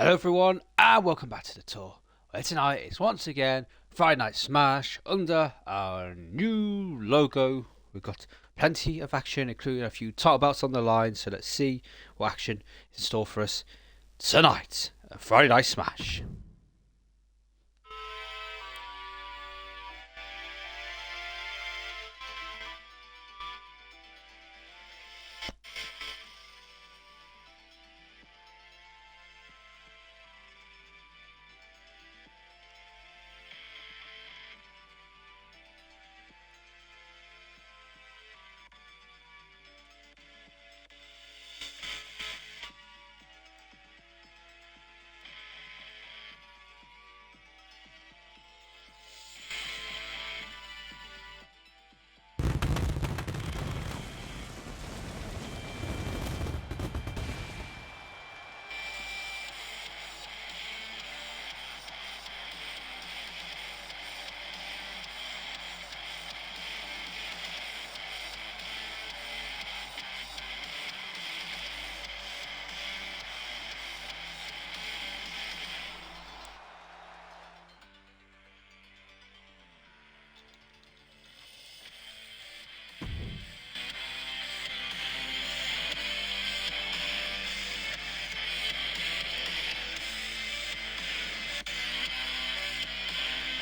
Hello everyone and welcome back to the tour. Where tonight is once again Friday Night Smash under our new logo. We've got plenty of action, including a few title belts on the line, so let's see what action is in store for us tonight at Friday Night Smash.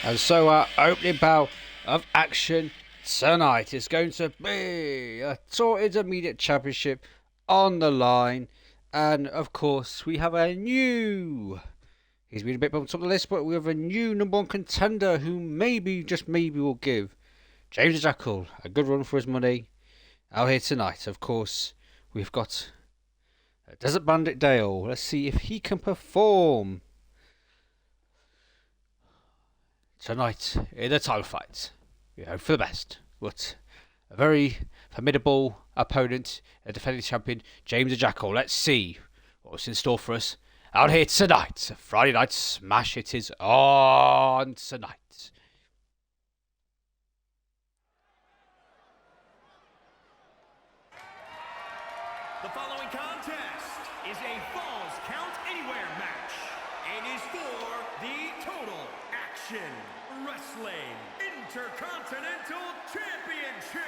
And so our opening bout of action tonight is going to be a Tour Intermediate Championship on the line. And of course we have a new... He's been a bit bumped up the list, but we have a new number one contender who maybe, just maybe, will give James the Jackal a good run for his money out here tonight. Of course, we've got Desert Bandit Dale. Let's see if he can perform tonight in the title fight. We hope for the best, but a very formidable opponent, a defending champion, James the Jackal. Let's see what's in store for us out here tonight. Friday Night Smash, it is on tonight. The following contest is a Falls Count Anywhere match and is for the Total Action Wrestling Intercontinental Championship.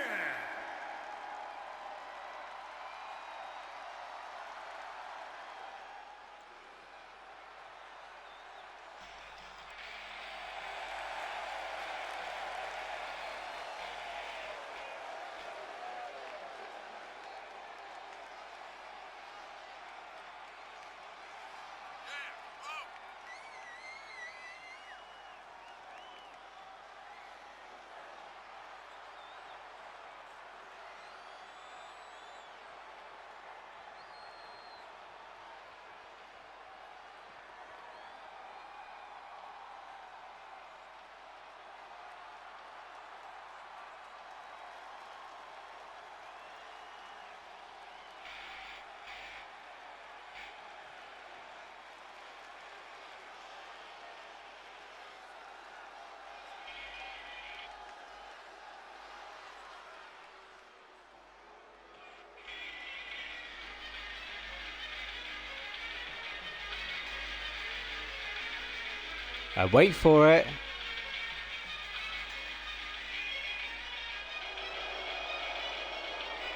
And wait for it.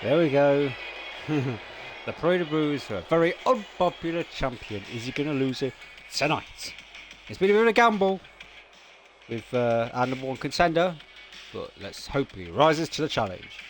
There we go. The Parade of Brews are a very unpopular champion. Is he going to lose it tonight? It's been a bit of a gamble with our number one contender, but let's hope he rises to the challenge.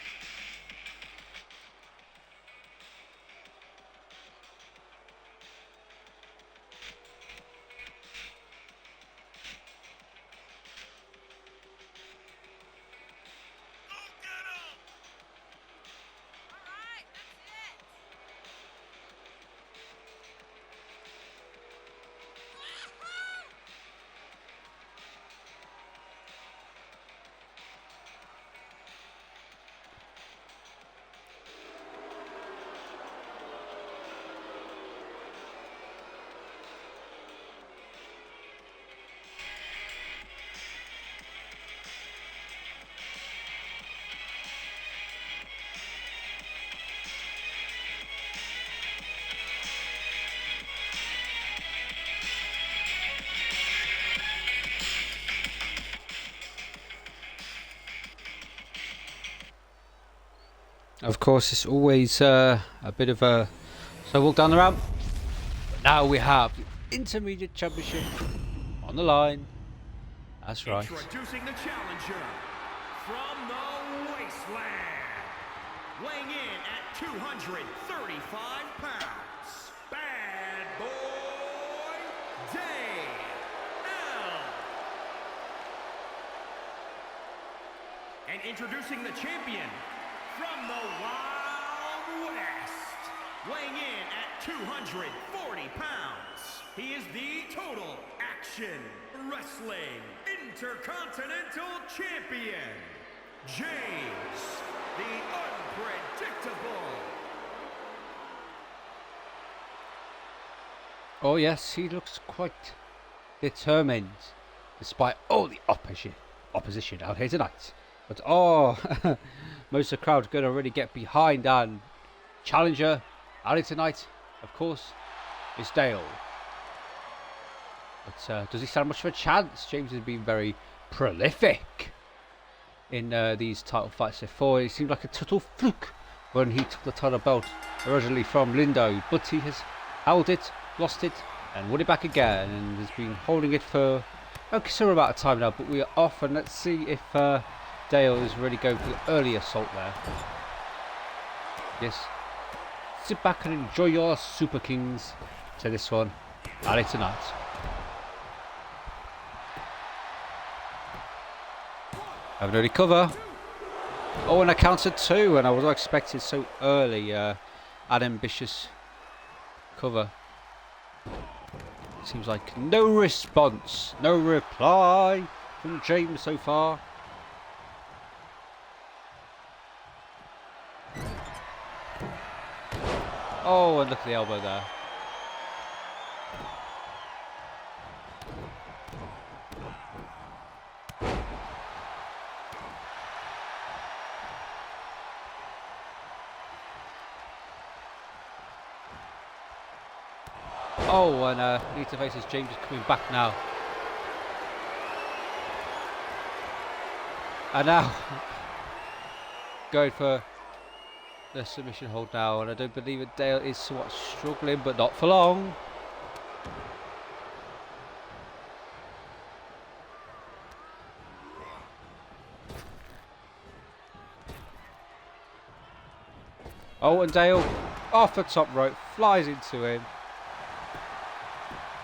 Of course, it's always a bit of a slow walk down the ramp. But now we have the Intermediate Championship on the line. That's right. Introducing the challenger from the wasteland, weighing in at 235 pounds, Bad Boy Dale. And introducing the champion from the Wild West, weighing in at 240 pounds, he is the Total Action Wrestling Intercontinental Champion, James the Unpredictable. Oh yes, he looks quite determined, despite all the opposition out here tonight. But oh, most of the crowd going to really get behind and challenger out here tonight, of course, is Dale. But does he stand much of a chance? James has been very prolific in these title fights before. It seemed like a total fluke when he took the title belt originally from Lindo, but he has held it, lost it, and won it back again, and has been holding it for a considerable amount of time now. But we are off, and let's see if Dale is really going for the early assault there. Yes. Sit back and enjoy your Super Kings to this one. Alley tonight. Have an early cover. Oh, and a counter too, and I was not expecting so early an ambitious cover. Seems like no response, no reply from James so far. Oh, and look at the elbow there. Oh, and need to face as James is coming back now. And now going for the submission hold now, and I don't believe it. Dale is somewhat struggling, but not for long. Oh, and Dale off the top rope, flies into him.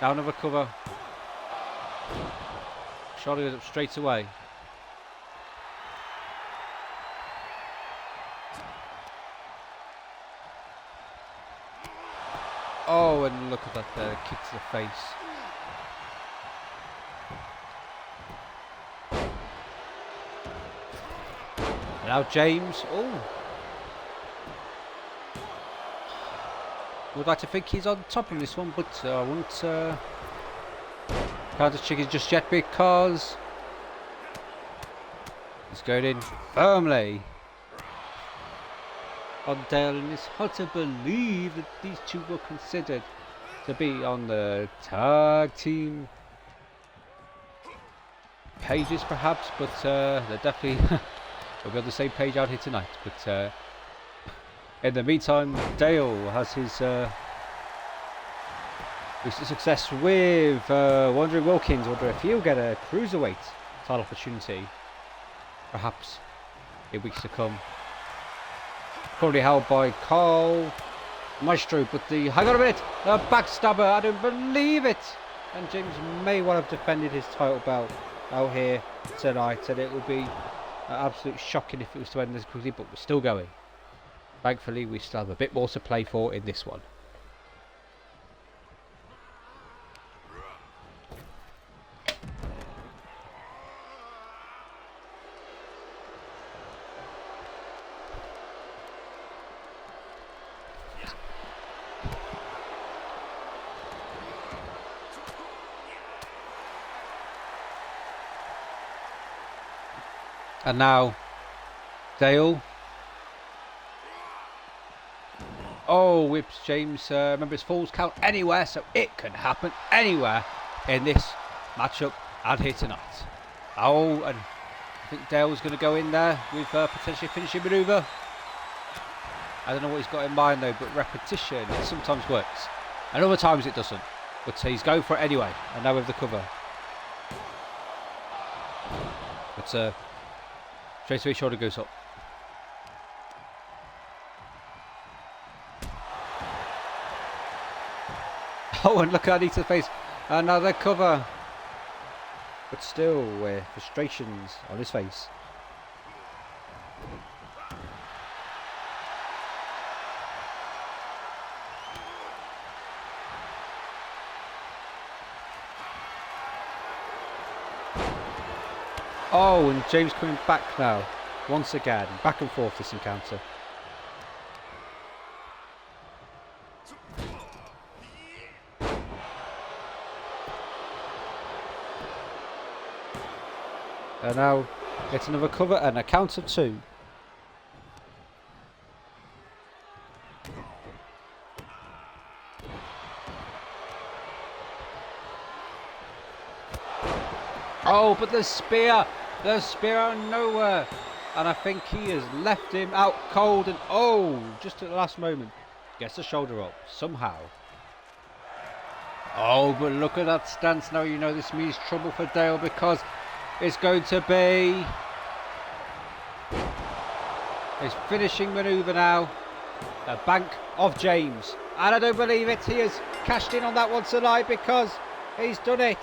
Now another cover. Charlie goes up straight away. Oh, and look at that kick to the face. And now James. Oh. Would like to think he's on top of this one, but I won't count the chicken just yet because he's going in firmly on Dale, and it's hard to believe that these two were considered to be on the tag team pages perhaps, but they're definitely will be on the same page out here tonight. But in the meantime, Dale has his recent success with Wandering Wilkins. I wonder if he'll get a cruiserweight title opportunity, perhaps in weeks to come. Currently held by Carl Maestro, but hang on a minute, the backstabber, I don't believe it. And James may well have defended his title belt out here tonight, and it would be absolutely shocking if it was to end this quickly, but we're still going. Thankfully, we still have a bit more to play for in this one. And now, Dale. Oh, whips James. Remember, it's Falls Count Anywhere, so it can happen anywhere in this matchup out here tonight. Oh, and I think Dale's going to go in there with potentially a finishing manoeuvre. I don't know what he's got in mind though, but repetition, it sometimes works. And other times it doesn't. But he's going for it anyway, and now with the cover. But straight away shoulder goes up. Oh, and look at Anita's face. Another cover. But still, with frustrations on his face. Oh, and James coming back now. Once again, back and forth this encounter. And now gets another cover and a count of 2. Oh, but the spear out of nowhere. And I think he has left him out cold, and oh, just at the last moment, gets the shoulder up somehow. Oh, but look at that stance now. You know this means trouble for Dale, because it's going to be his finishing manoeuvre now. The bank of James. And I don't believe it. He has cashed in on that one tonight, because he's done it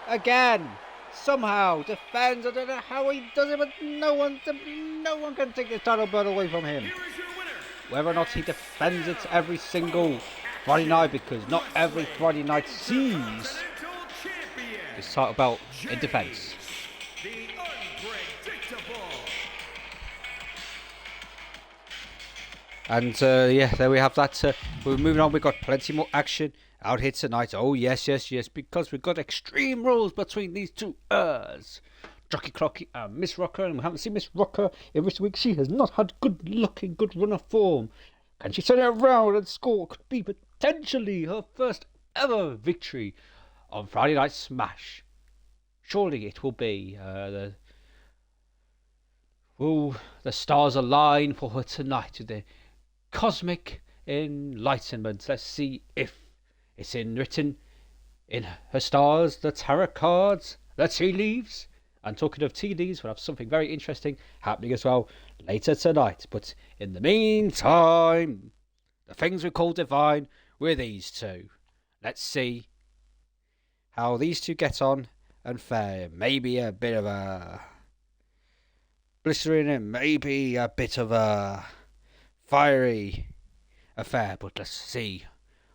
again. Somehow defends. I don't know how he does it, but no one can take the title belt away from him. Whether or not he defends it every single Friday night, because not every Friday night sees his title belt in defense. And yeah, there we have that. We're moving on. We've got plenty more action out here tonight. Oh yes, because we've got Extreme Rules between these two Jockey Clocky and Miss Rocker, and we haven't seen Miss Rocker in recent weeks. She has not had good run of form. Can she turn it around and score? Could be potentially her first ever victory on Friday Night Smash. Surely it will be. The stars align for her tonight with the cosmic enlightenment. Let's see if it's written in her stars, the tarot cards, the tea leaves. And talking of tea leaves, we'll have something very interesting happening as well later tonight. But in the meantime, the things we call divine with these two. Let's see how these two get on and fare. Maybe a bit of a blistering and maybe a bit of a fiery affair. But let's see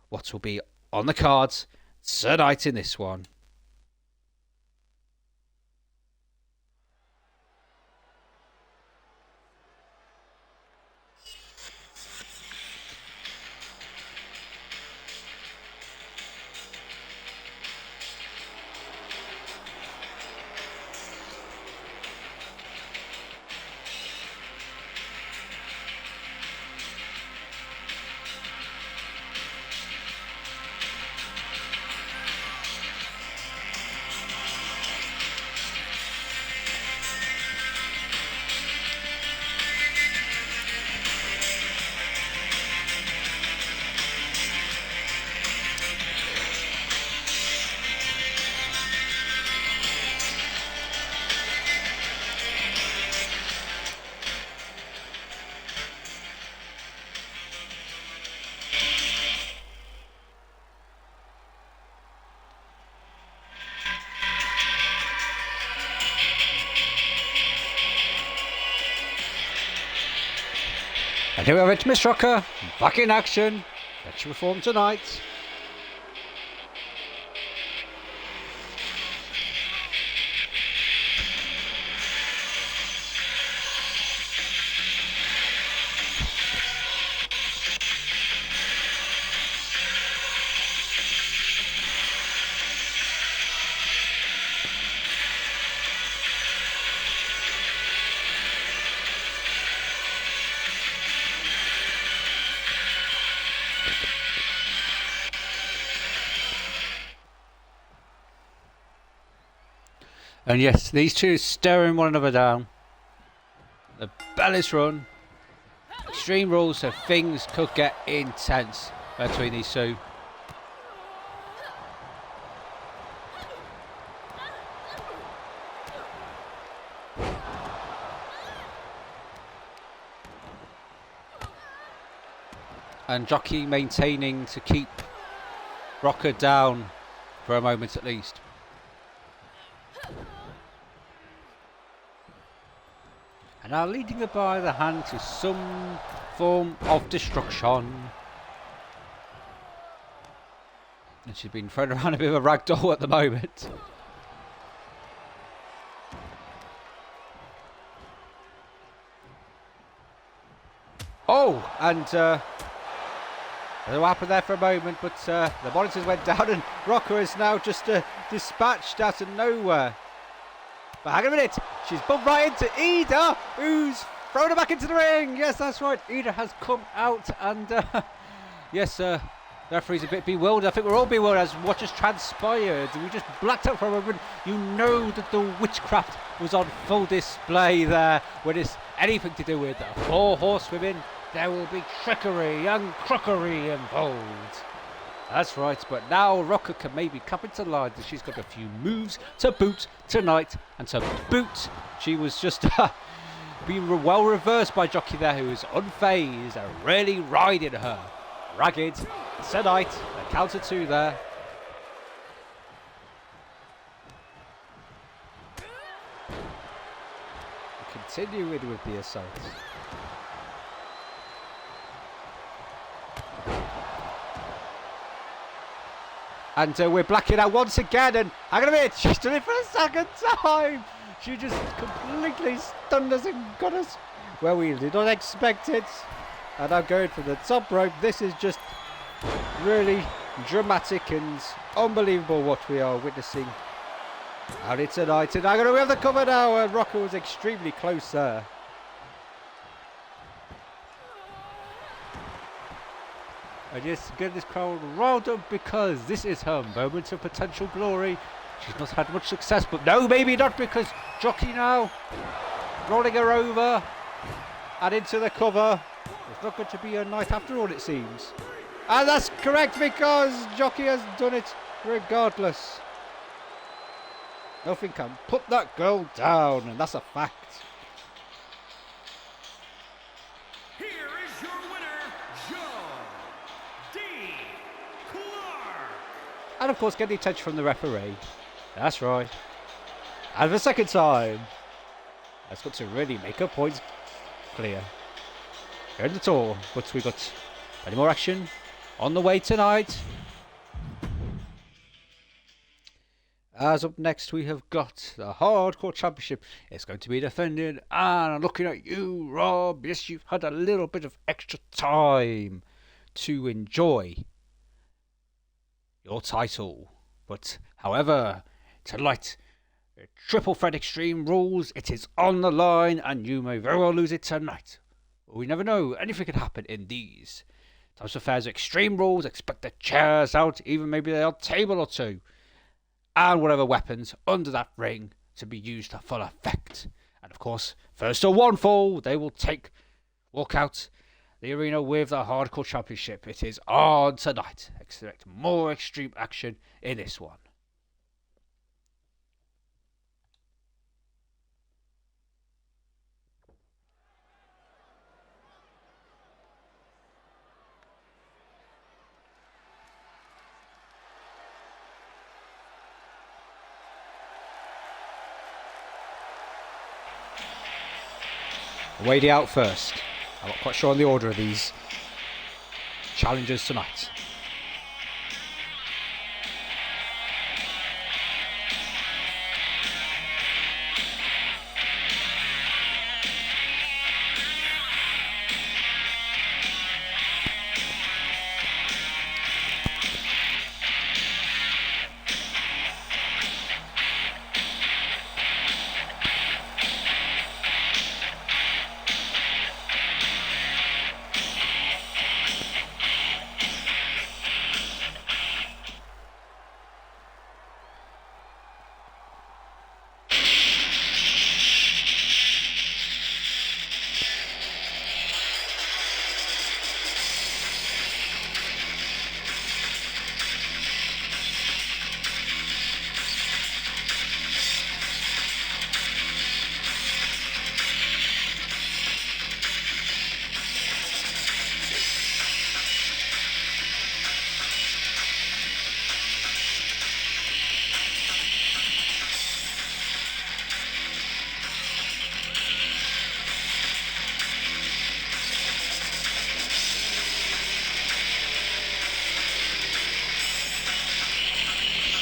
what will be on the cards tonight in this one. And here we have it, Miss Rocker, back in action. Let's perform tonight. And yes, these two staring one another down. The bell is run. Extreme Rules, so things could get intense between these two. And Jockey maintaining to keep Rocker down for a moment at least. And now leading her by the hand to some form of destruction. And she's been thrown around a bit of a ragdoll at the moment. Oh, and I don't know what happened there for a moment, but the monitors went down and Rocker is now just dispatched out of nowhere. But hang on a minute, she's bumped right into Ida, who's thrown her back into the ring. Yes, that's right, Ida has come out and yes, the referee's a bit bewildered. I think we're all bewildered as what just transpired. We just blacked out for a moment. You know that the witchcraft was on full display there when it's anything to do with the 4 horsewomen. There will be trickery and crockery involved. That's right, but now Rocker can maybe come into line. She's got a few moves to boot tonight, and to boot, she was just being well reversed by Jockey there, who was unfazed and really riding her. Ragged tonight, a counter 2 there. Continuing with the assault. And we're blacking out once again, and hang on a minute, she's done it for a second time. She just completely stunned us and got us where we did not expect it. And I'm going for the top rope. This is just really dramatic and unbelievable what we are witnessing out here tonight. And hang on, we have the cover now, and Rocker was extremely close there. I just get this crowd riled up because this is her moment of potential glory. She's not had much success, but no, maybe not, because Jockey now rolling her over and into the cover. It's not going to be a night after all, it seems. And that's correct, because Jockey has done it regardless. Nothing can put that girl down, and that's a fact. And of course, getting attention from the referee. That's right. And for the second time, that's got to really make her points clear. Heard it all, but we've got plenty more action on the way tonight. As up next, we have got the Hardcore Championship. It's going to be defended, and looking at you, Rob. Yes, you've had a little bit of extra time to enjoy your title, but however, tonight, Triple Threat Extreme Rules, it is on the line, and you may very well lose it tonight. We never know, anything can happen in these types of affairs. Extreme Rules, expect the chairs out, even maybe the odd table or two, and whatever weapons under that ring to be used to full effect. And of course, first to one fall, they will walk out the arena with the Hardcore Championship. It is on tonight. Expect more extreme action in this one. Wadey out first. I'm not quite sure on the order of these challengers tonight.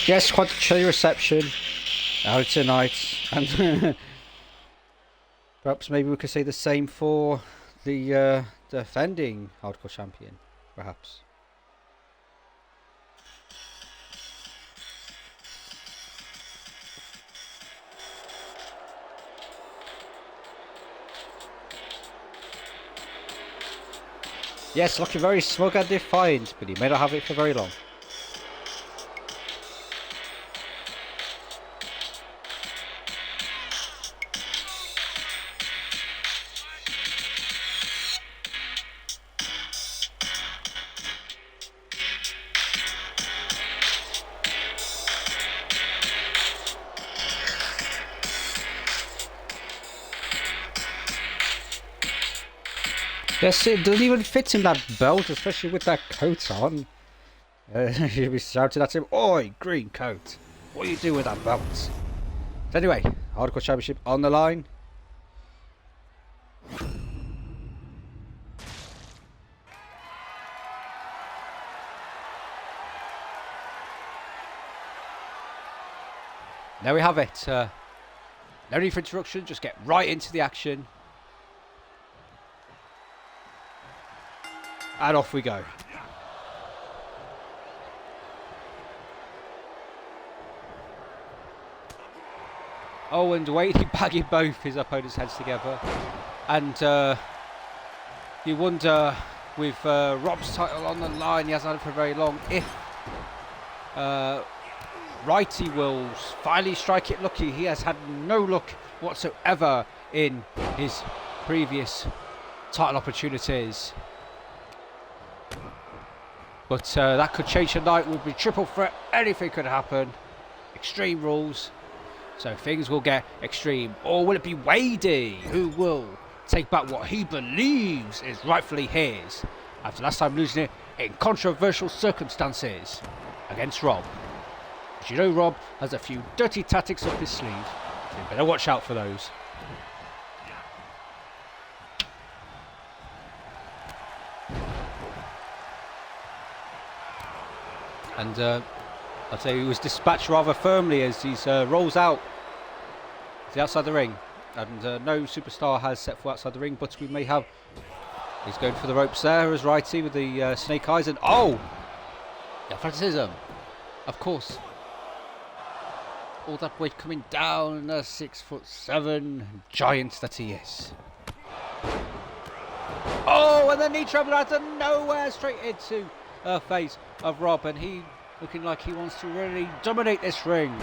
Yes, quite a chilly reception out tonight, and perhaps maybe we could say the same for the defending hardcore champion, perhaps. Yes, looking very smug and defiant, but he may not have it for very long. Yes, it doesn't even fit him, that belt, especially with that coat on. You'll be shouting at him, "Oi, green coat, what do you do with that belt?" But anyway, Hardcore Championship on the line. There we have it. No need for introduction, just get right into the action. And off we go. Oh, and Wade bagging both his opponents' heads together. And you wonder, with Rob's title on the line, he hasn't had it for very long, if Righty will finally strike it lucky. He has had no luck whatsoever in his previous title opportunities. But that could change tonight. Would be triple threat. Anything could happen. Extreme rules. So things will get extreme. Or will it be Wadey who will take back what he believes is rightfully his after last time losing it in controversial circumstances against Rob? As you know, Rob has a few dirty tactics up his sleeve. So you better watch out for those. And I'd say he was dispatched rather firmly as he rolls out to the outside the ring. And no superstar has set foot outside the ring, but we may have. He's going for the ropes there as Righty with the snake eyes. And oh! The athleticism. Of course. All that weight coming down, the 6'7" giant that he is. Oh, and the knee tremble out of nowhere straight into the face of Rob, and he looking like he wants to really dominate this ring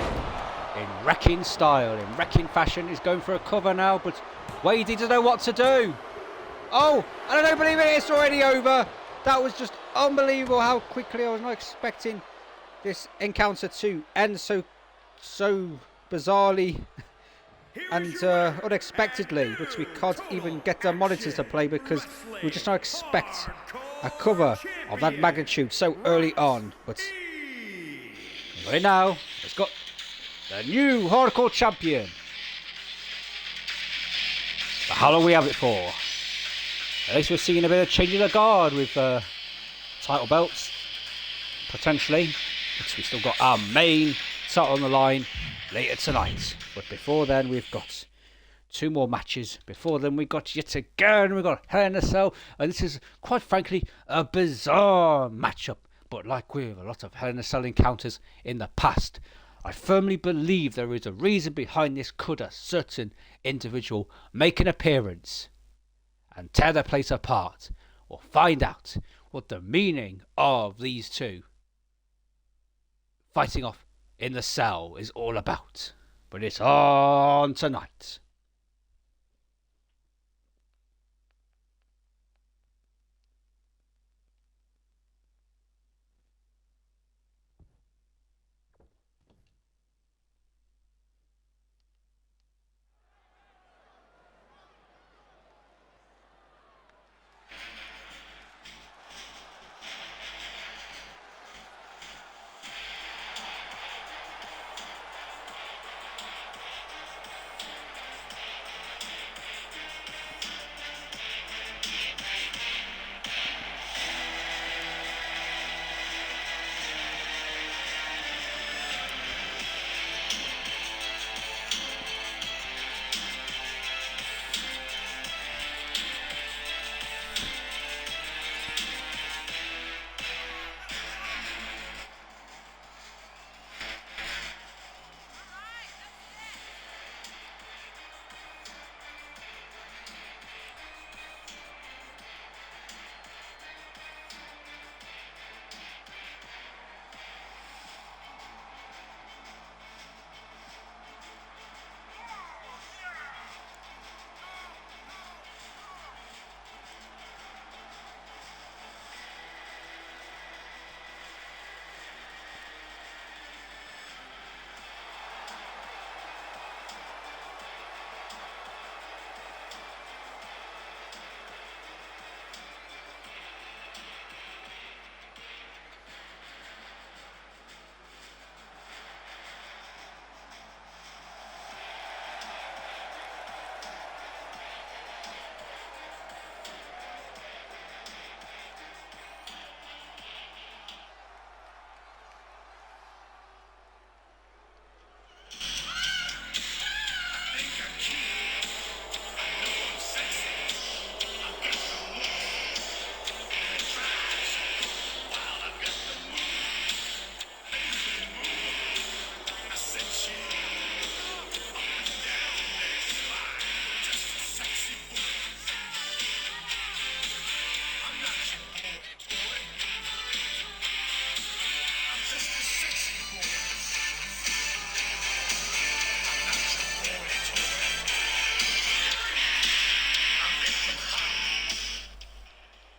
in wrecking style, in wrecking fashion. He's going for a cover now, but Wadey doesn't know what to do. Oh, and I don't believe it, it's already over. That was just unbelievable how quickly. I was not expecting this encounter to end so bizarrely and unexpectedly, but we can't even get the monitors to play because we just don't expect a cover of that magnitude so early on. But right now, it's got the new hardcore champion. But how long we have it for? At least we're seeing a bit of changing the guard with title belts, potentially. But we've still got our main title on the line later tonight. But before then, we've got two more matches. Before then, we got yet again, we got Hell in a Cell, and this is quite frankly a bizarre matchup. But like with a lot of Hell in a Cell encounters in the past, I firmly believe there is a reason behind this. Could a certain individual make an appearance and tear their place apart, or find out what the meaning of these two fighting off in the cell is all about? But it's on tonight.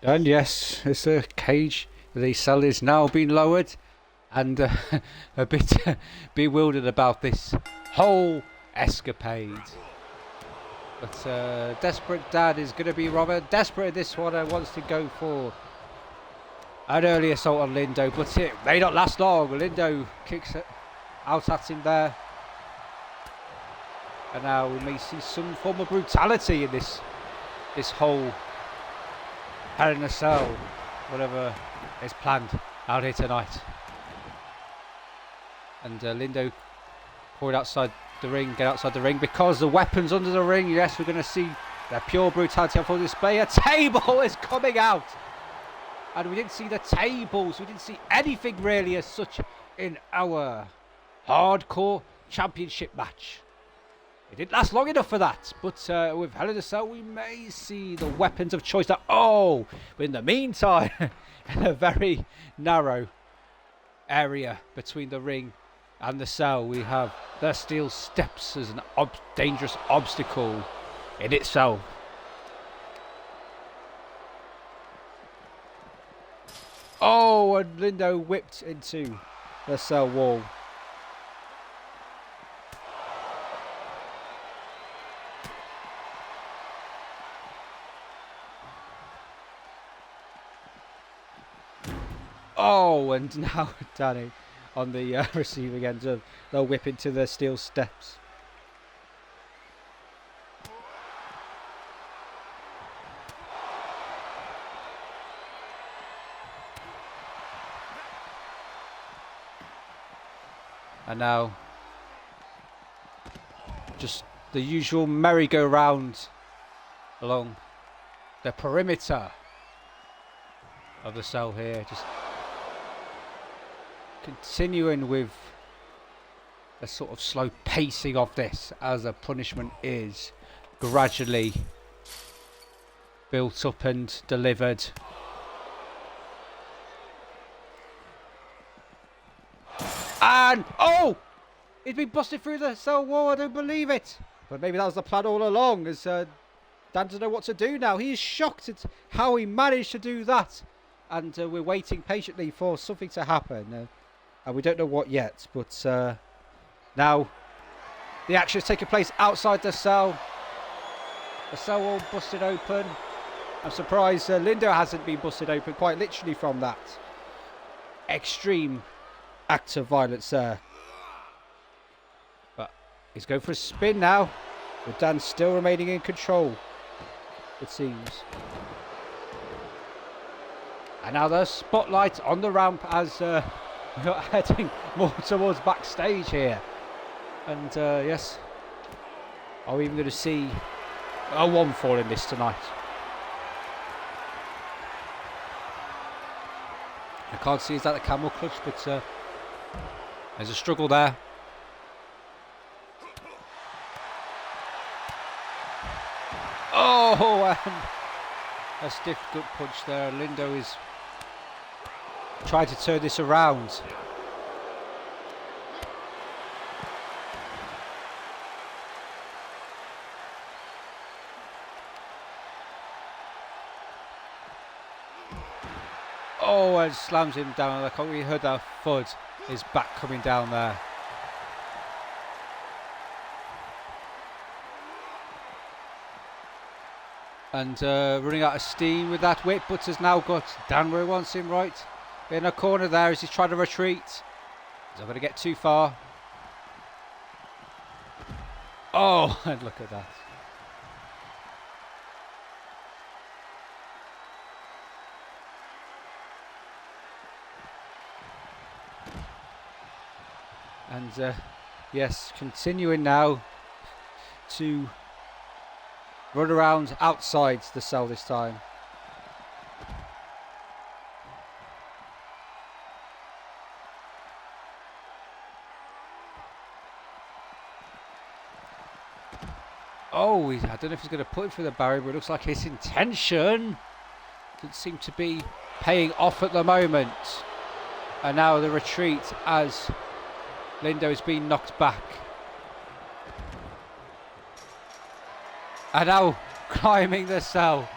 And yes, it's a cage. The cell is now being lowered, and a bit bewildered about this whole escapade. But Desperate Dad is going to be rather desperate at this one and wants to go for an early assault on Lindo, but it may not last long. Lindo kicks it out at him there. And now we may see some form of brutality in this whole Hell in a Cell, whatever is planned out here tonight. And Lindo poured outside the ring, get outside the ring, because the weapons under the ring, yes, we're going to see the pure brutality on full display. A table is coming out, and we didn't see the tables, we didn't see anything really as such in our hardcore championship match. It didn't last long enough for that, but with Hell in a Cell we may see the weapons of choice that, but in the meantime, in a very narrow area between the ring and the cell, we have the steel steps as an dangerous obstacle in itself. And Lindo whipped into the cell wall. And now Danny on the receiving end of the whip into the steel steps. And now just the usual merry-go-round along the perimeter of the cell here, just continuing with a sort of slow pacing of this as a punishment is gradually built up and delivered. And he's been busted through the cell wall. I don't believe it, but maybe that was the plan all along, as Dan doesn't know what to do now. He is shocked at how he managed to do that, and we're waiting patiently for something to happen. And we don't know what yet, but now the action is taking place outside the cell. The cell wall busted open. I'm surprised Lindo hasn't been busted open quite literally from that extreme act of violence there. But he's going for a spin now, with Dan still remaining in control, it seems. And now the spotlight on the ramp as we're heading more towards backstage here. And yes, are we even going to see a one fall in this tonight? I can't see, is that the camel clutch, but there's a struggle there. And a stiff gut punch there. Lindo is trying to turn this around. And slams him down. I can't really heard that thud. His back coming down there. And running out of steam with that whip, but has now got Dan where he wants him, right in a corner there as he's trying to retreat. He's not going to get too far. And look at that. And yes, continuing now to run around outside the cell this time. I don't know if he's going to put it through the barrier, but it looks like his intention doesn't seem to be paying off at the moment. And now the retreat as Lindo is being knocked back. And now climbing the cell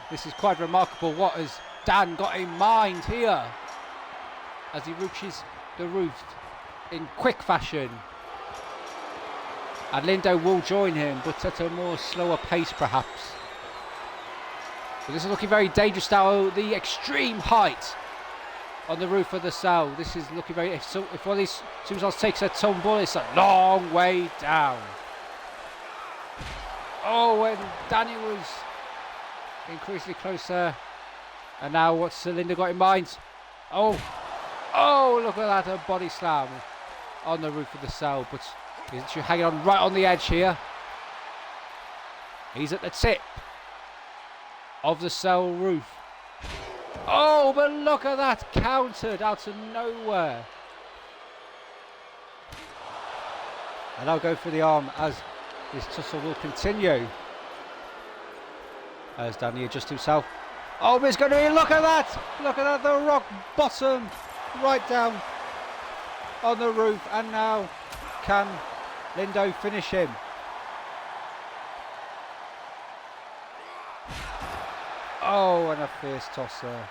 This is quite remarkable. What has Dan got in mind here as he reaches the roof in quick fashion? And Lindo will join him, but at a more slower pace perhaps. But this is looking very dangerous now. The extreme height on the roof of the cell. This is looking very... If one of these superstars takes a tumble, it's a long way down. Oh, and Danny was increasingly closer. And now what's Lindo got in mind? Oh, look at that, a body slam on the roof of the cell. But he's actually hanging on right on the edge here. He's at the tip of the cell roof. Oh, but look at that, countered out of nowhere. And I'll go for the arm as this tussle will continue. As Danny adjusts himself. Oh, but it's going to be, look at that, the rock bottom, right down on the roof. And now, can Lindo finish him? Oh, and a fierce tosser.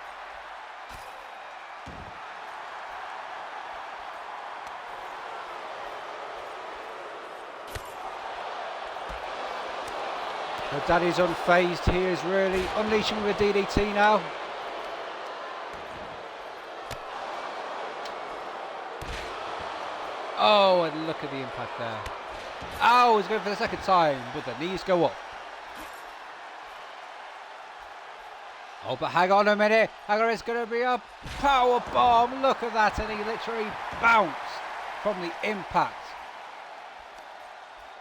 But Danny's unfazed. He is really unleashing with a DDT now. Oh, and look at the impact there. Oh, he's going for the second time, but the knees go up. Oh, but hang on a minute. Hang on, it's going to be a power bomb. Look at that, and he literally bounced from the impact.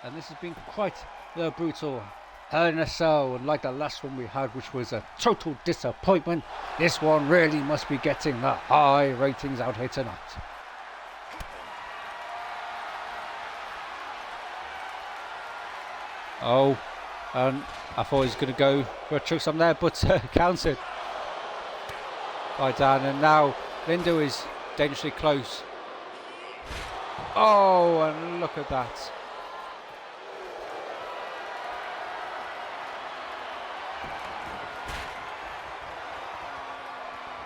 And this has been quite the brutal Hell in a Cell, and like the last one we had, which was a total disappointment, this one really must be getting the high ratings out here tonight. Oh, and I thought he was going to go for a chokeslam there, but countered by Dan, and now Lindo is dangerously close. Oh, and look at that.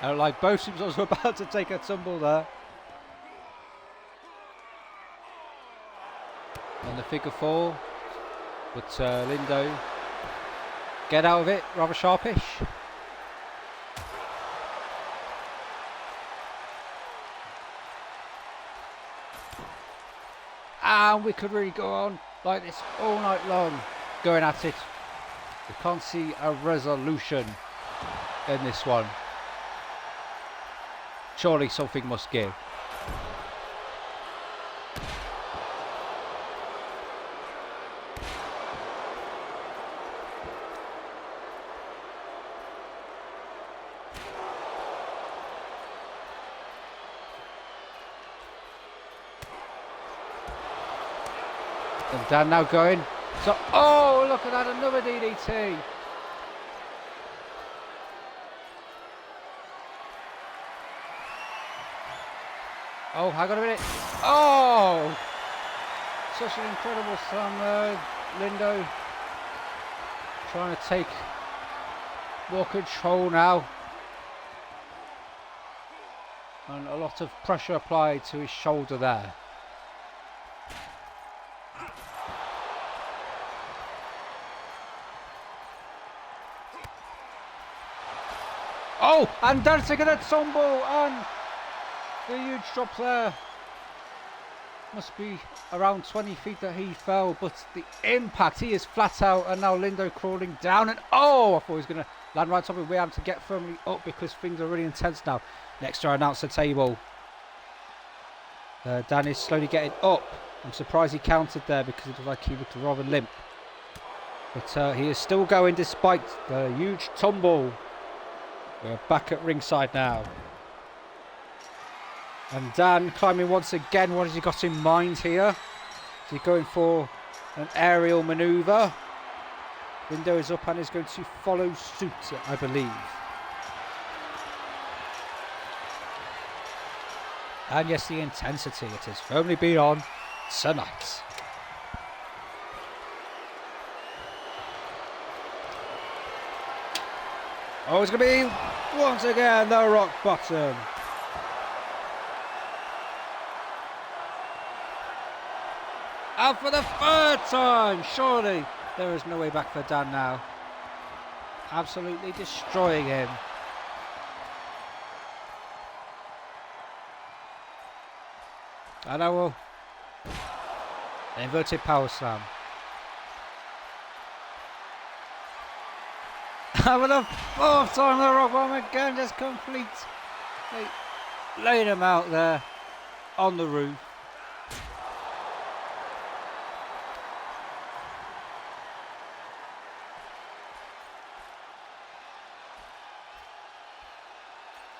Like both teams were about to take a tumble there. And the figure four. But Lindo get out of it, rather sharpish. And we could really go on like this all night long, going at it. We can't see a resolution in this one. Surely something must give. And Dan now going. So, oh, look at that, another DDT. Oh, hang on a minute. Oh! Such an incredible slam, Lindo. Trying to take more control now. And a lot of pressure applied to his shoulder there. Oh, and Dan's taking a tumble, and the huge drop there. Must be around 20 feet that he fell, but the impact, he is flat out, and now Lindo crawling down, and oh, I thought he was going to land right on top of it. We have to get firmly up because things are really intense now. Next to our announcer table. Dan is slowly getting up. I'm surprised he counted there because it looked like he looked rather limp. But he is still going despite the huge tumble. We're back at ringside now. And Dan climbing once again. What has he got in mind here? Is he going for an aerial manoeuvre? Lindo is up and is going to follow suit, I believe. And yes, the intensity, it has firmly been on tonight. Oh, it's going to be, once again, the rock bottom. And for the third time, surely there is no way back for Dan now. Absolutely destroying him. And I will inverted power slam. And for the fourth time, the rock bomb again, just complete. Laying him out there on the roof.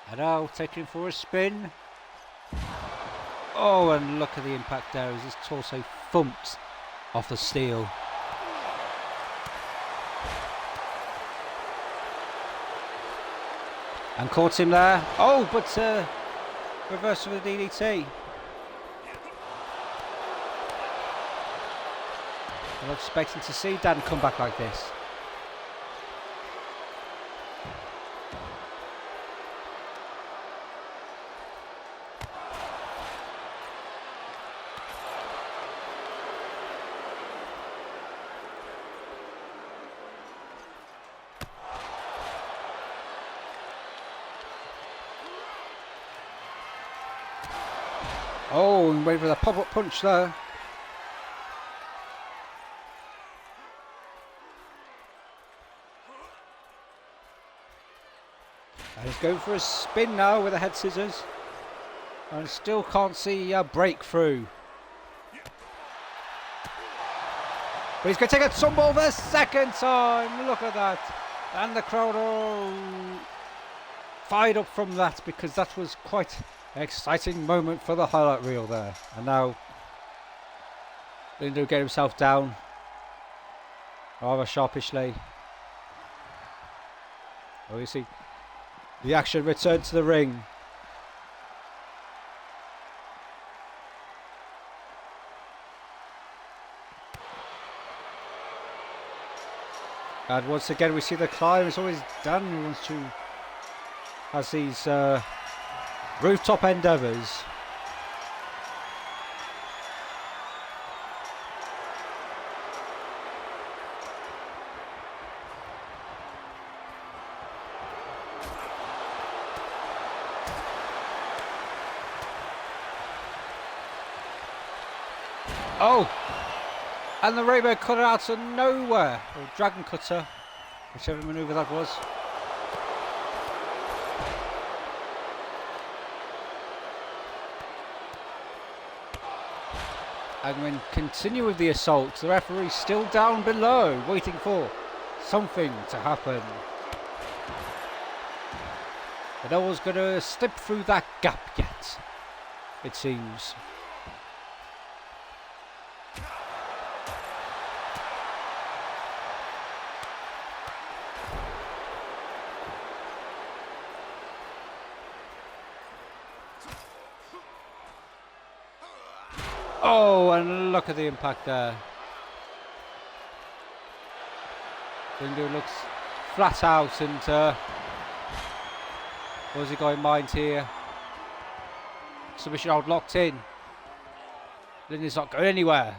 And now taking for a spin. Oh, and look at the impact there as his torso thumped off the steel. And caught him there. Oh, but reversal of the DDT. I'm not expecting to see Dan come back like this. Oh, and wait for the pop-up punch there. And he's going for a spin now with the head scissors. And still can't see a breakthrough. But he's going to take a tumble the second time. Look at that. And the crowd all fired up from that, because that was quite an exciting moment for the highlight reel there. And now Lindo will get himself down rather sharpishly. Oh, you see the action return to the ring. And once again we see the climb. It's always Dan who wants to, has these rooftop endeavours. Oh! And the Rainbow Cutter out of nowhere, or Dragon Cutter, whichever manoeuvre that was. And when continue with the assault, the referee's still down below, waiting for something to happen. But no one's going to slip through that gap yet, it seems. Oh, and look at the impact there. Lindo looks flat out, and what's he got in mind here? Submission hold locked in. Lindo's not going anywhere.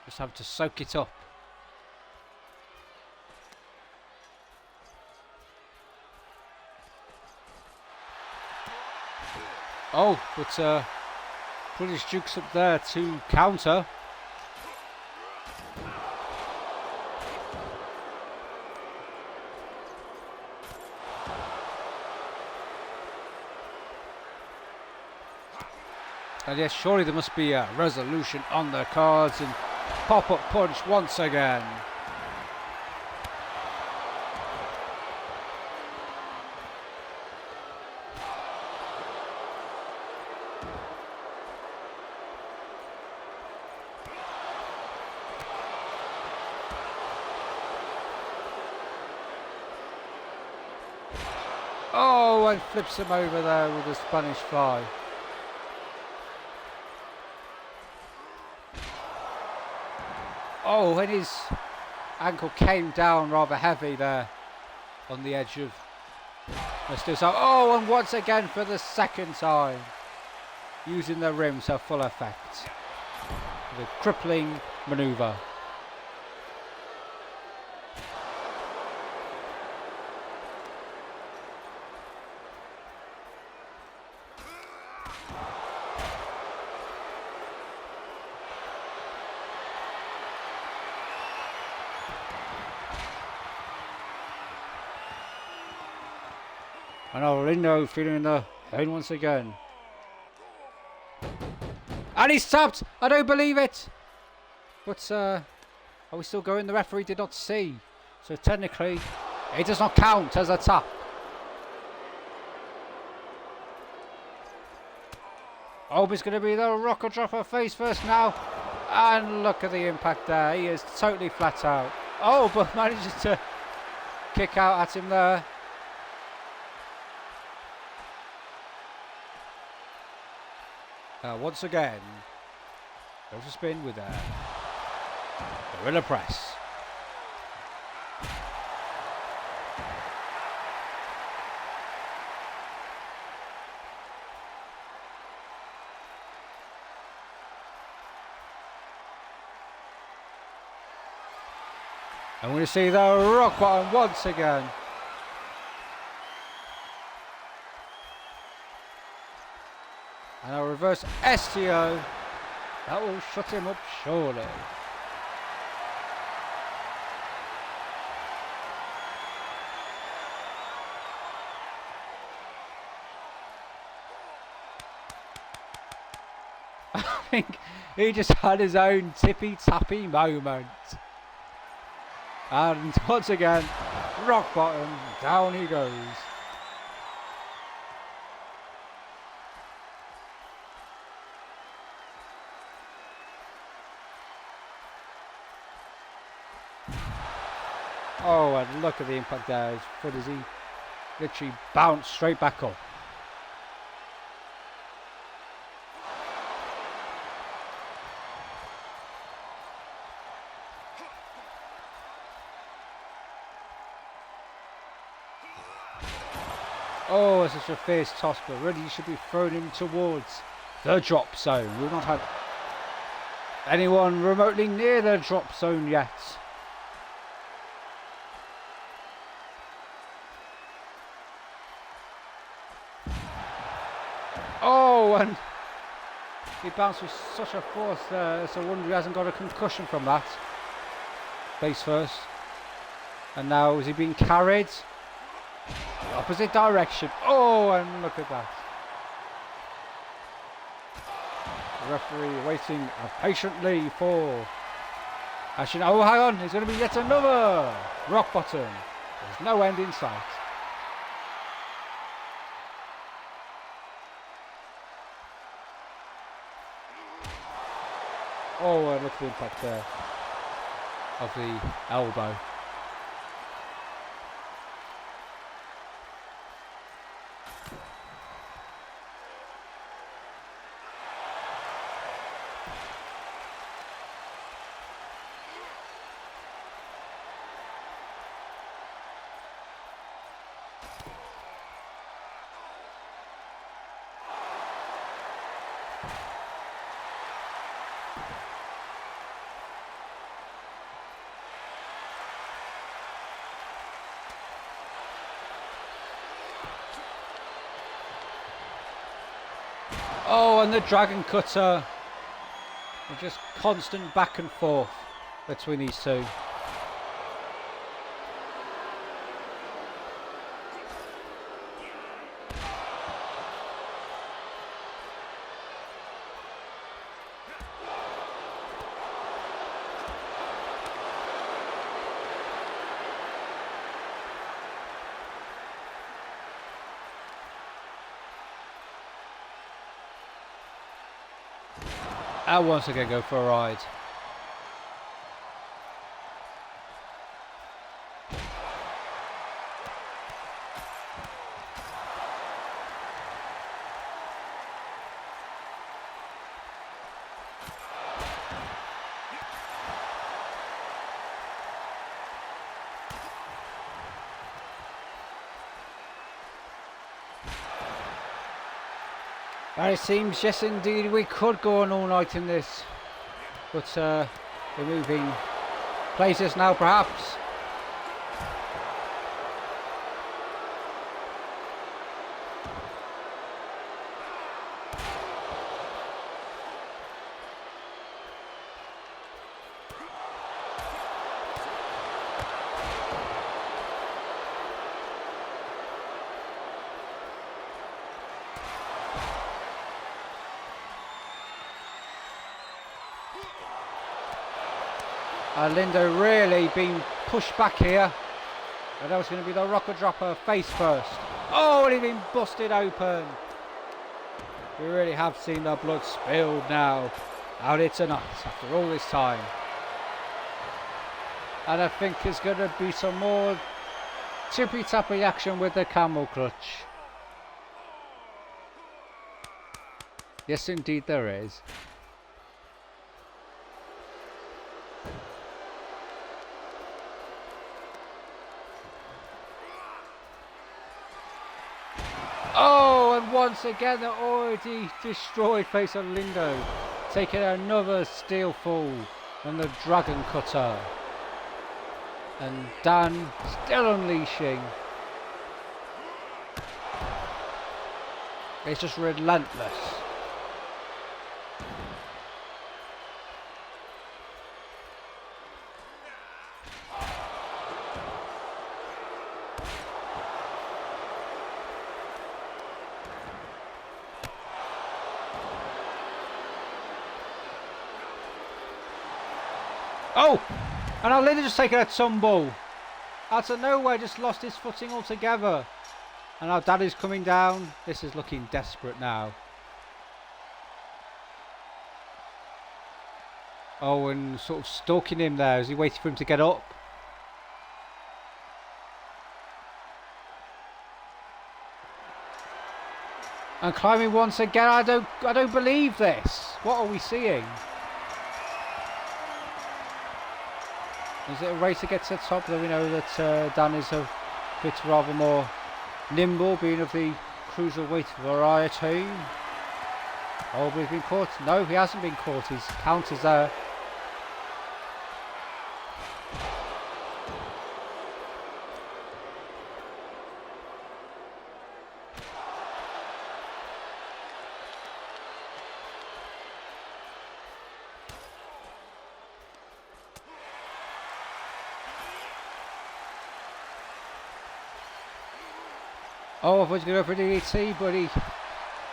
Just have to soak it up. Oh, but British Duke's up there to counter. And yes, surely there must be a resolution on the cards, and pop-up punch once again. Oh, and flips him over there with a Spanish fly. Oh, and his ankle came down rather heavy there on the edge of Mysterio. Oh, and once again for the second time, using the rim to full effect. The crippling maneuver. And Orlando feeling the pain once again. And he's tapped! I don't believe it! But, are we still going? The referee did not see. So technically, it does not count as a tap. Oh, it's going to be the Rock or Dropper face first now. And look at the impact there. He is totally flat out. Oh, but manages to kick out at him there. Once again, goes to spin with a gorilla press. And we see the rock bottom once again. And a reverse STO. That will shut him up surely. I think he just had his own tippy-tappy moment. And once again, rock bottom, down he goes. Oh, and look at the impact there. His foot as he literally bounced straight back up. Oh, it's such a fierce toss, but really you should be throwing him towards the drop zone. We've not had anyone remotely near the drop zone yet. Oh, and he bounced with such a force there. It's a wonder he hasn't got a concussion from that. Face first. And now is he being carried? The opposite direction. Oh, and look at that. The referee waiting patiently for action. Oh, hang on. There's going to be yet another rock bottom. There's no end in sight. Oh, look at the impact there of the elbow. Oh, and the Dragon Cutter. Just constant back and forth between these two. And once again go for a ride. And it seems, yes indeed, we could go on all night in this. But we're moving places now perhaps. Lindo really being pushed back here. And that was going to be the rocker dropper face first. Oh, and he's been busted open. We really have seen the blood spilled now out here tonight after all this time. And I think there's going to be some more tippy tappy action with the camel clutch. Yes indeed there is. Oh, and once again the already destroyed face of Lindo, taking another steel fall from the Dragon Cutter. And Dan still unleashing. It's just relentless. Oh! And now Lindo just taking a tumble. Out of nowhere, just lost his footing altogether. And now Daddy's coming down. This is looking desperate now. Oh, and sort of stalking him there as he waited for him to get up. And climbing once again. I don't believe this. What are we seeing? Is it a race to get to the top? Though we know that Dan is a bit rather more nimble, being of the cruiserweight variety. Oh, but he's been caught. No, he hasn't been caught. His counter's there. Oh, I thought he was going to go for the DDT, but he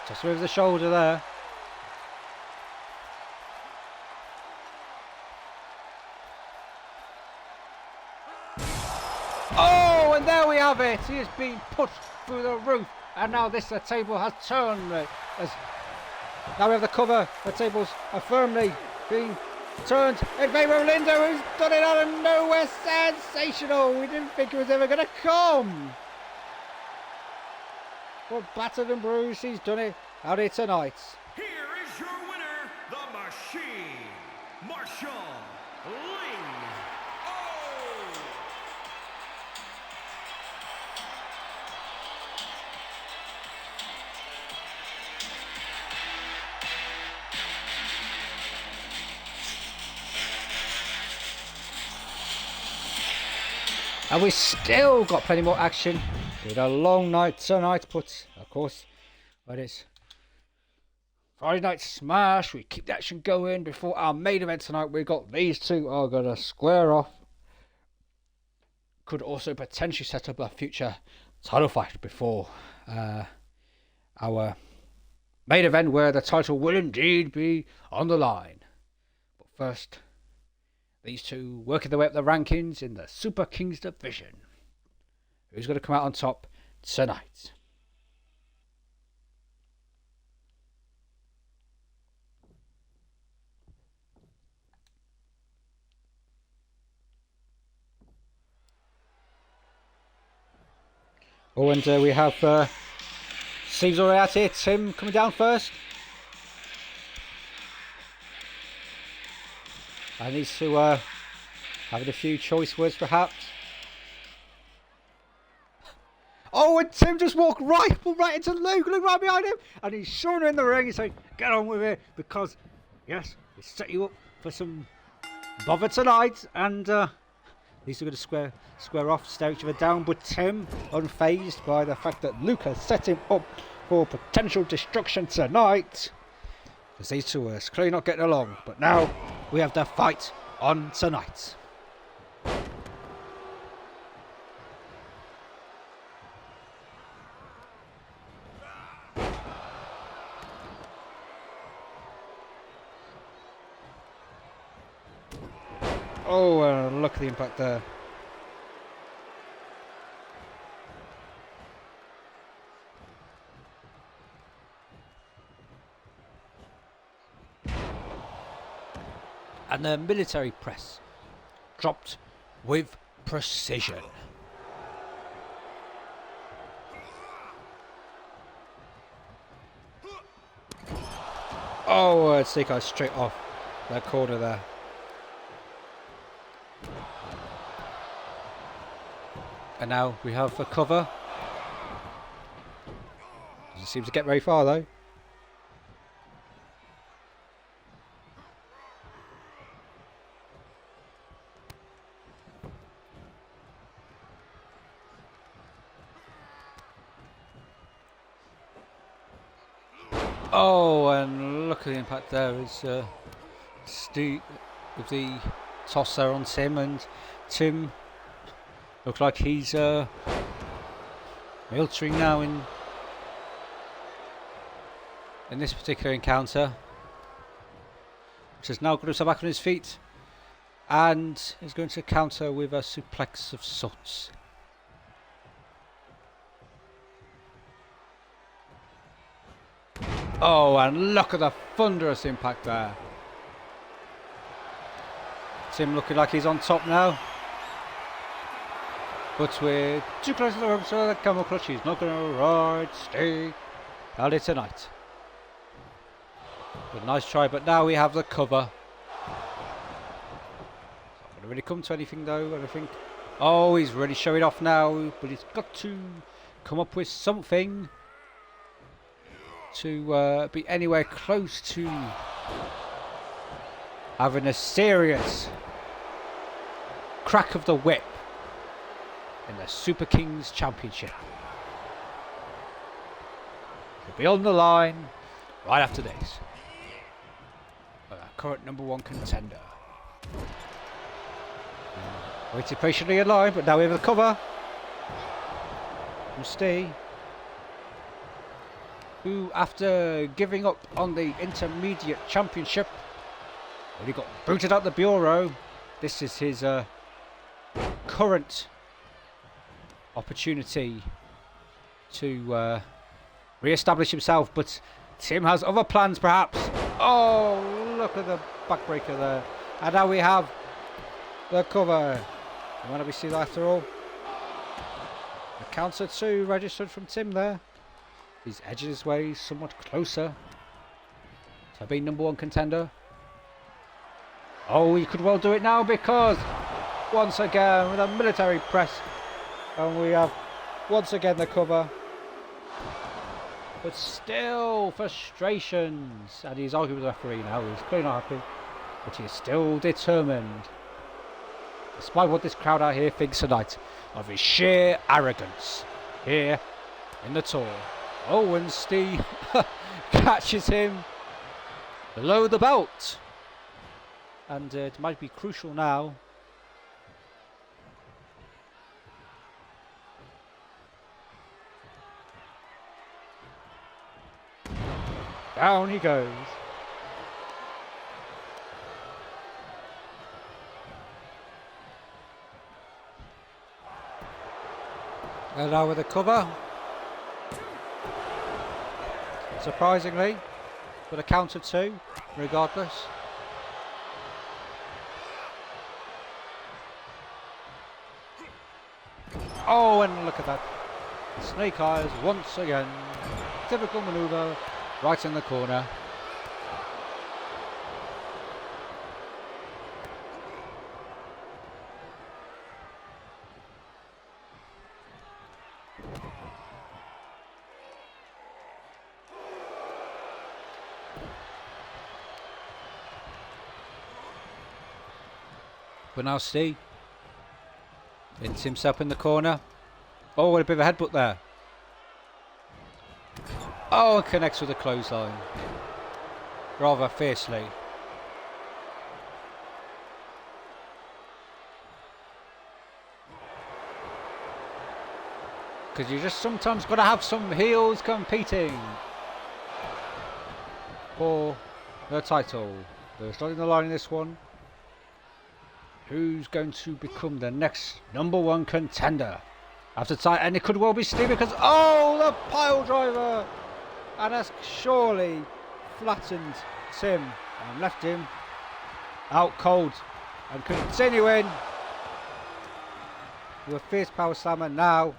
just with the shoulder there. Oh, and there we have it. He has been pushed through the roof, and now the table has turned. Now we have the cover. The tables are firmly being turned in favour of Lindo, who's done it out of nowhere. Sensational. We didn't think it was ever going to come. Well, battered and bruised, he's done it out here tonight. Here is your winner, the Machine, Marshall Ling. And we still got plenty more action. With a long night tonight, but of course, when it's Friday Night Smash, we keep the action going. Before our main event tonight, we got these two are going to square off. Could also potentially set up a future title fight before our main event, where the title will indeed be on the line. But first, these two working their way up the rankings in the Super Kings division. Who's going to come out on top tonight? Oh, and we have Steve's already out here. Tim coming down first. I need to having a few choice words perhaps. Oh, and Tim just walked right into Luke. Luke right behind him. And he's showing her in the ring. He's saying, get on with it. Because, yes, we set you up for some bother tonight. And these are going to square off, stare each other down. But Tim, unfazed by the fact that Luke has set him up for potential destruction tonight. Because these two are clearly not getting along. But now we have the fight on tonight. Oh, look at the impact there. And the military press dropped with precision. Oh, Snake Eyes straight off that corner there. And now we have a cover. Doesn't seem to get very far though. Oh, and look at the impact there. Is Steve with the toss there on Tim, and Tim looks like he's military now in this particular encounter, which has now got himself back on his feet, and is going to counter with a suplex of sorts. Oh, and look at the thunderous impact there. Tim looking like he's on top now. But we're too close to the rope, so the camel clutch is not going to ride. Stay out it tonight. But nice try, but now we have the cover. It's not going to really come to anything though, I think. Oh, he's really showing off now, but he's got to come up with something to be anywhere close to having a serious crack of the whip in the Super Kings Championship. He'll be on the line right after this. Our current #1 contender. Waited patiently in line, but now we have the cover from Steve, who, after giving up on the Intermediate Championship when he got booted out the Bureau, this is his current opportunity to re-establish himself. But Tim has other plans, perhaps. Oh, look at the backbreaker there. And now we have the cover. You want to see that after all? The counter 2 registered from Tim there. He's edging his way somewhat closer to being #1 contender. Oh, he could well do it now, because once again with a military press, and we have once again the cover. But still frustrations, and he's arguing with the referee now. He's clearly not happy, but he's still determined, despite what this crowd out here thinks tonight, of his sheer arrogance here in the tour. Oh, and Steve catches him below the belt, and it might be crucial now. Down he goes. And now with the cover. Surprisingly, with a count of 2, regardless. Oh, and look at that. Snake Eyes once again. Typical maneuver, right in the corner. But now Steve finds himself in the corner. Oh, what a bit of a headbutt there. Oh, and connects with the clothesline. Rather fiercely. Because you just sometimes got to have some heels competing for the title. They're starting the line in this one. Who's going to become the next #1 contender? After tight, and it could well be Steve because the pile driver, and has surely flattened Tim and left him out cold, and continuing with a fierce power slammer. Now,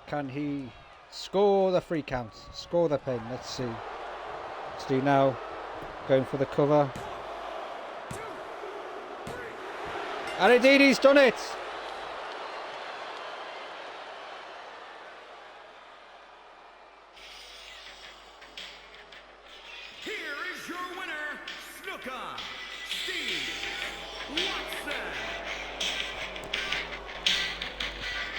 can he score the 3 count, score the pin? Let's see. Steve now going for the cover. And indeed he's done it! Here is your winner, Snuka Steve Watson.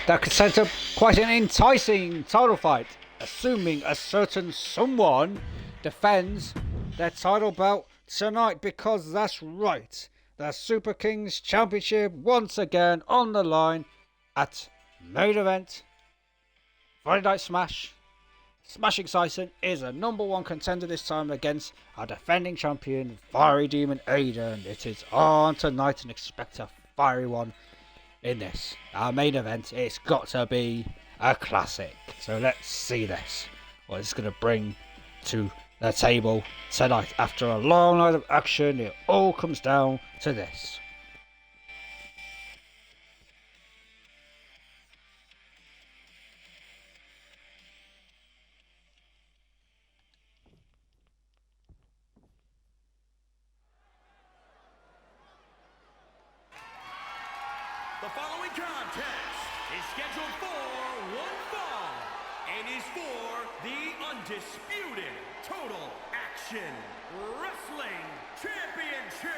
That could set up quite an enticing title fight, assuming a certain someone defends their title belt tonight, because that's right. The Super Kings Championship once again on the line at main event Friday Night Smash. Smashing Tyson is a #1 contender this time against our defending champion Fiery Demon Aiden. It is on tonight and expect a fiery one in this. Our main event, it's got to be a classic. So let's see this. What it's going to bring to the table tonight. After a long night of action, it all comes down to this. The following contest is scheduled for one fall and is for the undisputed Total Action Wrestling Championship.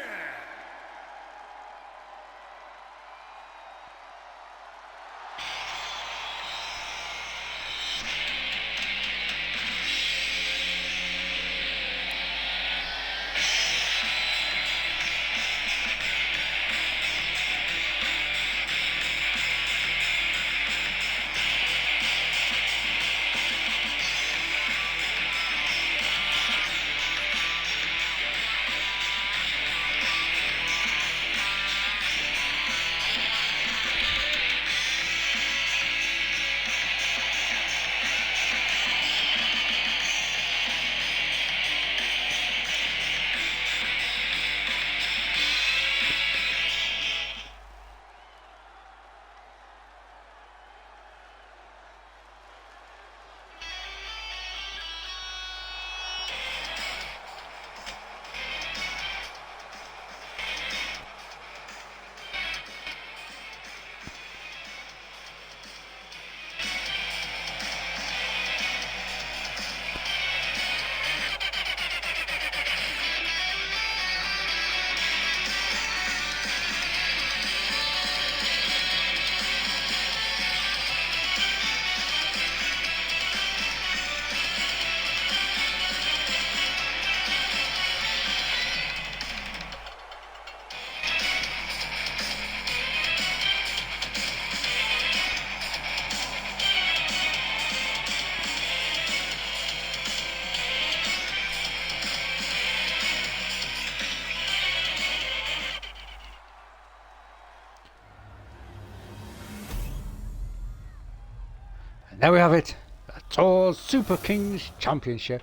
And there we have it. The Tour Super Kings Championship.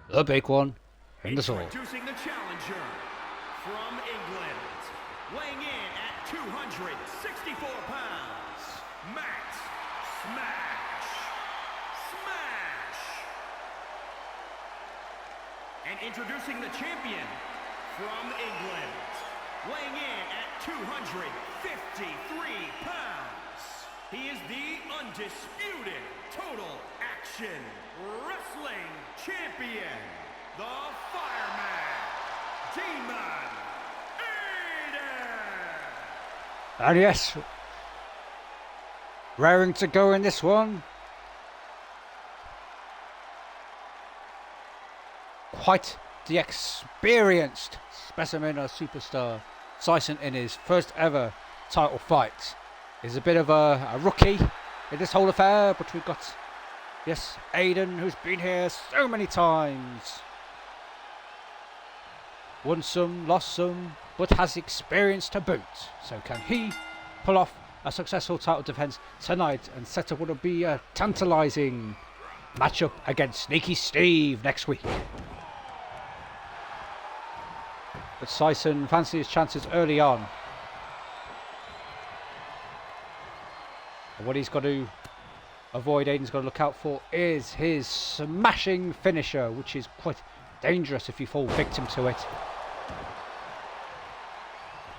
The big one in the tour. Introducing the challenger from England, weighing in at 264 pounds, Matt Smash Smash. And introducing the champion from England, weighing in at 253 pounds, he is the undisputed Total Action Wrestling Champion, the Fireman, Demon Aiden! And yes, raring to go in this one. Quite the experienced specimen of superstar. Sison in his first ever title fight. He's a bit of a rookie in this whole affair, but we've got, yes, Aiden, who's been here so many times. Won some, lost some, but has experience to boot. So can he pull off a successful title defense tonight and set up what will be a tantalizing matchup against Sneaky Steve next week? But Sison fancies his chances early on. And what he's got to avoid, Aiden's got to look out for, is his smashing finisher, which is quite dangerous if you fall victim to it.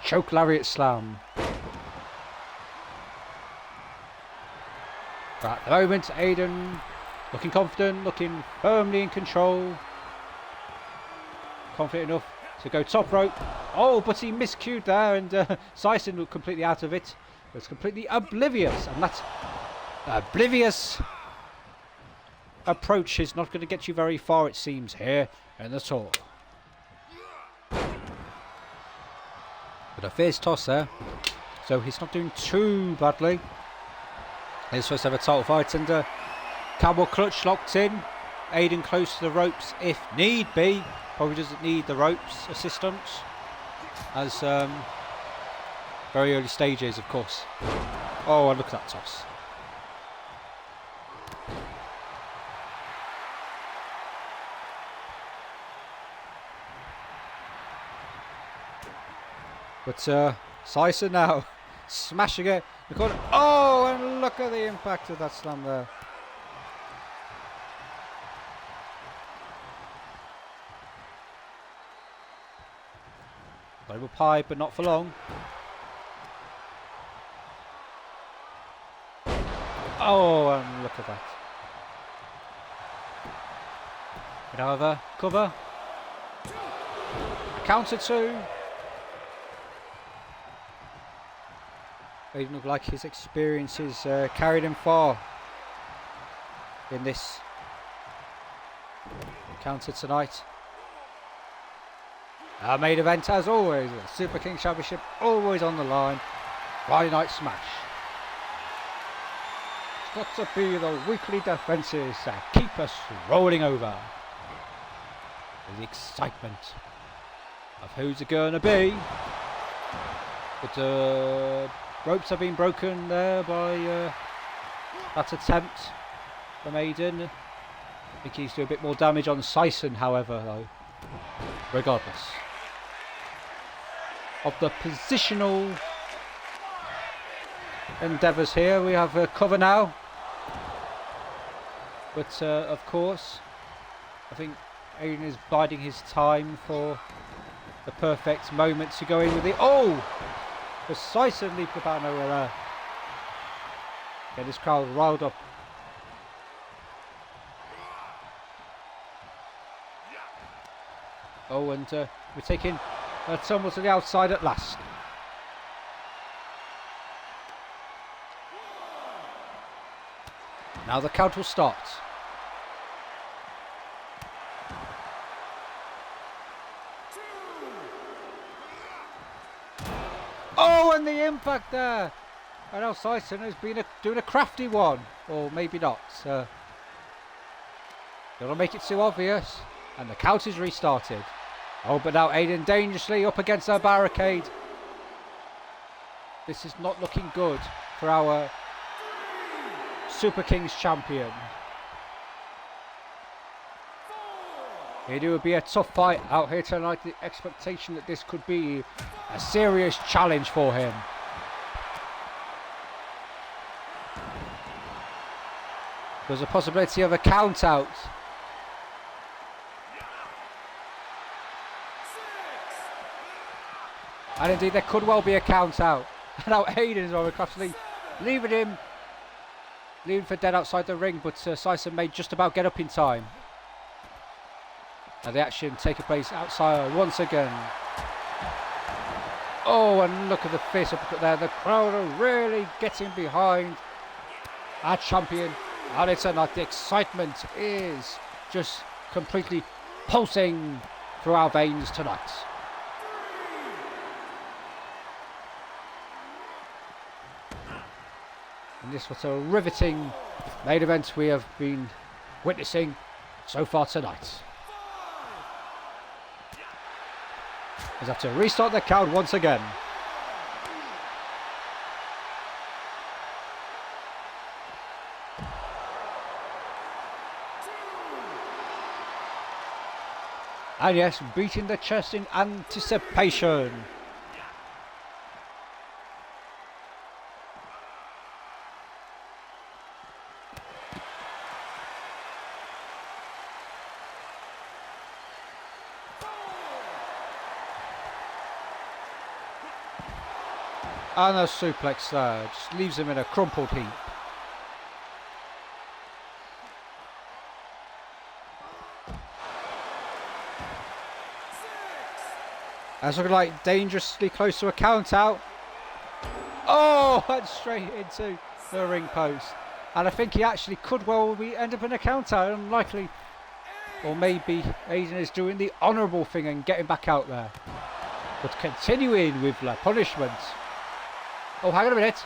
Choke lariat slam. But at the moment, Aiden looking confident, looking firmly in control. Confident enough to go top rope. Oh, but he miscued there, and Sison looked completely out of it. Was completely oblivious, and that oblivious approach is not going to get you very far, it seems, here in the tour. But a fierce toss there, so he's not doing too badly. His first ever title fight, and cowboy clutch locked in. Aiden close to the ropes if need be. Probably doesn't need the ropes assistance, as very early stages, of course. Oh, and look at that toss. But Sison now smashing it. Oh, and look at the impact of that slam there. Global pie, but not for long. Oh, and look at that. But however, cover. Counter two. It didn't look like his experiences carried him far in this counter tonight. Our main event, as always, the Super King Championship, always on the line. Friday Night Smash. It's got to be the weekly defences that keep us rolling over. The excitement of who's it going to be. But ropes have been broken there by that attempt from Aiden. I think he's doing a bit more damage on Sison, however, though. Regardless of the positional endeavours here, we have cover now. But of course, I think Aiden is biding his time for the perfect moment to go in with it. Oh! The Sison leaped about nowhere there. Get this crowd riled up. Oh, and we're taking a tumble to the outside at last. Now the count will start. Oh, and the impact there. I know Sison has been doing a crafty one, or maybe not. Don't make it too obvious. And the count is restarted. Oh, but now Aiden dangerously up against our barricade. This is not looking good for our Super Kings champion. It would be a tough fight out here tonight. The expectation that this could be a serious challenge for him. There's a possibility of a count out. And indeed there could well be a count out. And now Aiden's over craftily leaving for dead outside the ring, but Sison may just about get up in time. And the action taking place outside once again. Oh, and look at the face uppercut there. The crowd are really getting behind our champion. And it's tonight. The excitement is just completely pulsing through our veins tonight. And this was a riveting main event we have been witnessing so far tonight. We have to restart the count once again. And yes, beating the chest in anticipation. And a suplex there, just leaves him in a crumpled heap. That's looking like dangerously close to a count out. Oh, that's straight into the ring post. And I think he actually could well end up in a count out, unlikely. Or maybe Aiden is doing the honourable thing and getting back out there. But continuing with the punishment. Oh, hang on a minute.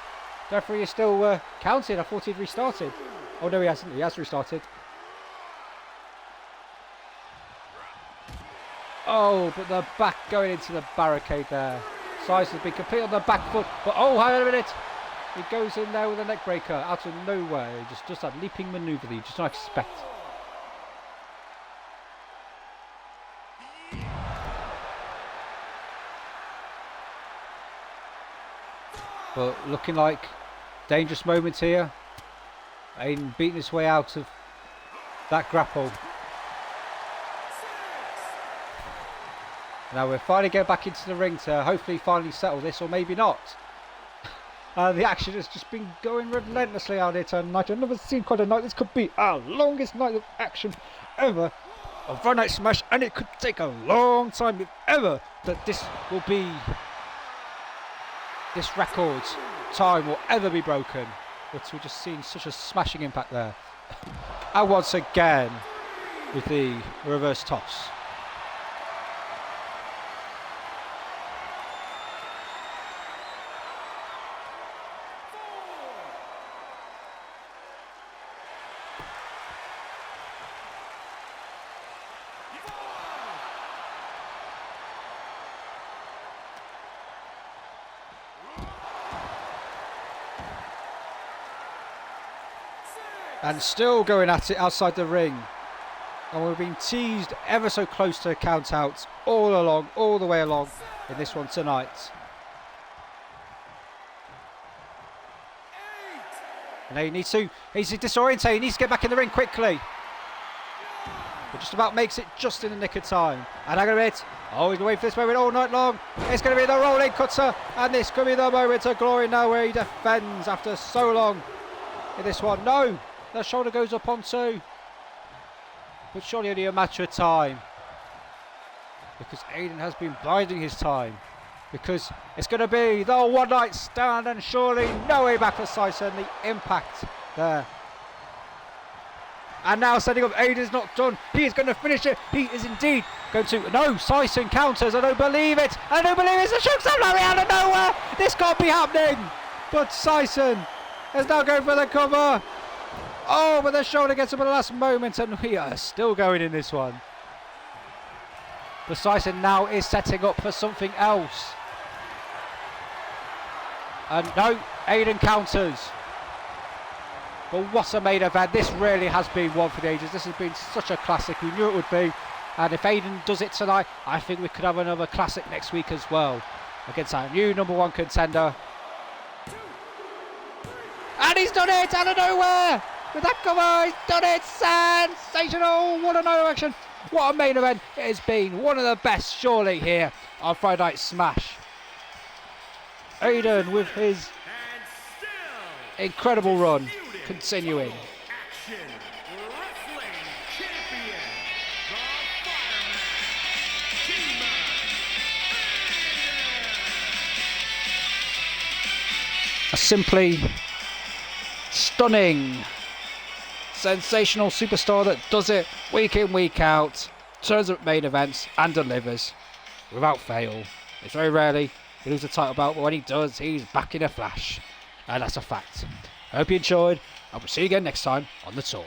The referee is still counting. I thought he'd restarted. Oh, no, he hasn't. He has restarted. Oh, but the back going into the barricade there. Size has been complete on the back foot. But, oh, hang on a minute. He goes in there with a neck breaker out of nowhere. Just that leaping manoeuvre that you just don't expect. But looking like dangerous moments here. Aiden beating his way out of that grapple. Now we're finally getting back into the ring to hopefully finally settle this, or maybe not. The action has just been going relentlessly out here tonight. I've never seen quite a night. This could be our longest night of action ever of Friday Night Smash, and it could take a long time, if ever, that this will be. This record time will ever be broken. But we're just seeing such a smashing impact there. And once again with the reverse toss. And still going at it outside the ring. And we've been teased ever so close to count outs all the way along in this one tonight. And now he's disorientated, he needs to get back in the ring quickly. But just about makes it just in the nick of time. And I'm going to hit. Oh, he's going to wait for this moment all night long. It's going to be the rolling cutter. And this could be the moment of glory now where he defends after so long in this one. No! The shoulder goes up on two. But surely only a matter of time. Because Aiden has been biding his time. Because it's going to be the one night stand and surely no way back for Sison. The impact there. And now setting up, Aiden's not done. He is going to finish it. He is indeed going to. No, Sison counters. I don't believe it. I don't believe it. It's a shook Larry out of nowhere. This can't be happening. But Sison is now going for the cover. Oh, but the shoulder gets up at the last moment and we are still going in this one. But Sison now is setting up for something else. And no, Aiden counters. But what a main event. This really has been one for the ages. This has been such a classic. We knew it would be. And if Aiden does it tonight, I think we could have another classic next week as well. Against our new #1 contender. And he's done it out of nowhere. With that cover, he's done it. Sensational. What a night of action. What a main event it has been. One of the best, surely, here on Friday Night Smash. Aiden with his incredible run continuing. simply stunning, sensational superstar that does it week in, week out, turns up main events and delivers without fail. It's very rarely he loses a title belt, but when he does, he's back in a flash. And that's a fact. I hope you enjoyed, and we'll see you again next time on The Tour.